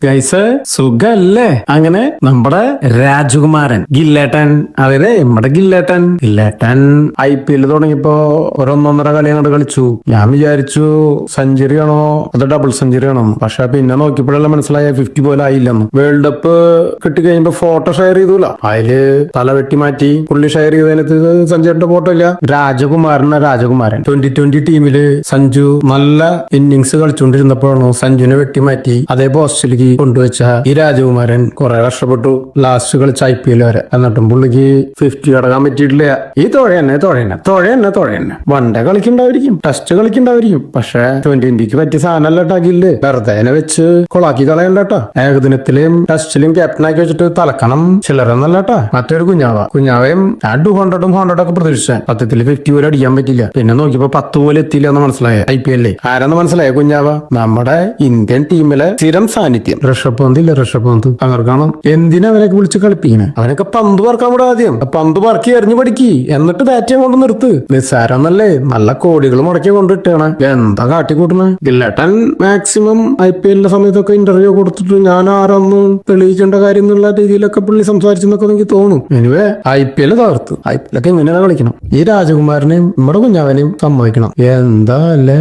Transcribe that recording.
Guys സുഖല്ലേ? അങ്ങനെ നമ്മുടെ രാജകുമാരൻ ഗില്ലേട്ടൻ, അതായത് നമ്മുടെ ഗില്ലേട്ടൻ IPL തുടങ്ങിയപ്പോ ഒരൊന്നൊന്നര കളി അങ്ങോട്ട് കളിച്ചു. ഞാൻ വിചാരിച്ചു സെഞ്ചുറി ആണോ അത് ഡബിൾ സെഞ്ചുറി ആണോ, പക്ഷെ പിന്നെ നോക്കിയപ്പോഴെല്ലാം മനസ്സിലായ 50 പോലെ ആയില്ലെന്ന്. വേൾഡ് കപ്പ് കിട്ടിക്കഴിയുമ്പോ ഫോട്ടോ ഷെയർ ചെയ്തൂല, അതില് തല വെട്ടി മാറ്റി പുള്ളി ഷെയർ ചെയ്തതിനകത്ത് സഞ്ജുവിന്റെ ഫോട്ടോ ഇല്ല. രാജകുമാരൻ 2020 ടീമില് സഞ്ജു നല്ല ഇന്നിങ്സ് കളിച്ചുകൊണ്ടിരുന്നപ്പോഴാണ് സഞ്ജുവിനെ വെട്ടിമാറ്റി അതേ പോസ്റ്റിലേക്ക് കൊണ്ടുവച്ച ഈ രാജകുമാരൻ കുറെ കഷ്ടപ്പെട്ടു ലാസ്റ്റ് കളിച്ച IPL വരെ. എന്നിട്ടും പുള്ളിക്ക് 50 കടക്കാൻ പറ്റിയിട്ടില്ല. ഈ തുഴ തന്നെ വൺ ഡേ കളിക്കണ്ടായിരിക്കും, ടെസ്റ്റ് കളിക്കണ്ടായിരിക്കും, പക്ഷെ 2020 പറ്റിയ സാധനമല്ല ടാക്കില്ലേ, വെറുതെ വെച്ച് കൊളാക്കി കളയണ്ടട്ടാ. ഏകദിനത്തിലും ടെസ്റ്റിലും ക്യാപ്റ്റനാക്കി വെച്ചിട്ട് തലക്കണം ചിലരെന്നല്ലട്ടാ. മറ്റൊരു കുഞ്ഞാവയും 200 ഒക്കെ പ്രതീക്ഷിച്ച സത്യത്തിൽ 50 പോലെ അടിക്കാൻ പറ്റില്ല. പിന്നെ നോക്കിയപ്പോ 10 പോലെ എത്തിയില്ല എന്ന് മനസ്സിലായ IPL ആരെന്ന് മനസ്സിലായ കുഞ്ഞാവ നമ്മുടെ ഇന്ത്യൻ ടീമിലെ സ്ഥിരം സാന്നിധ്യം ഋഷഭ് പന്ത് അവർക്കാണ്. എന്തിനാ അവനൊക്കെ വിളിച്ച് കളിപ്പിക്കണേ? അവനൊക്കെ പന്ത് പറക്കാൻ കൂടെ ആദ്യം പന്ത് പറക്കി എറിഞ്ഞു പഠിക്കി, എന്നിട്ട് ബാറ്റ് കൊണ്ട് നിർത്ത്. നിസ്സാരന്നല്ലേ, നല്ല കോടികൾ മുടക്കി കൊണ്ടിട്ടാണ് എന്താ കാട്ടിക്കൂട്ടണ. ഗില്ലേട്ടൻ മാക്സിമം IPL സമയത്തൊക്കെ ഇന്റർവ്യൂ കൊടുത്തിട്ട് ഞാൻ ആരൊന്നും തെളിയിക്കേണ്ട കാര്യം എന്നുള്ള രീതിയിലൊക്കെ പുള്ളി സംസാരിച്ചെന്നൊക്കെ എനിക്ക് തോന്നും. എനിവേ IPL തകർത്തു. IPL ഒക്കെ ഇങ്ങനെയാണ് കളിക്കണം. ഈ രാജകുമാരനെയും നമ്മുടെ കുഞ്ഞാവനെയും സമ്മതിക്കണം. എന്താ അല്ലേ.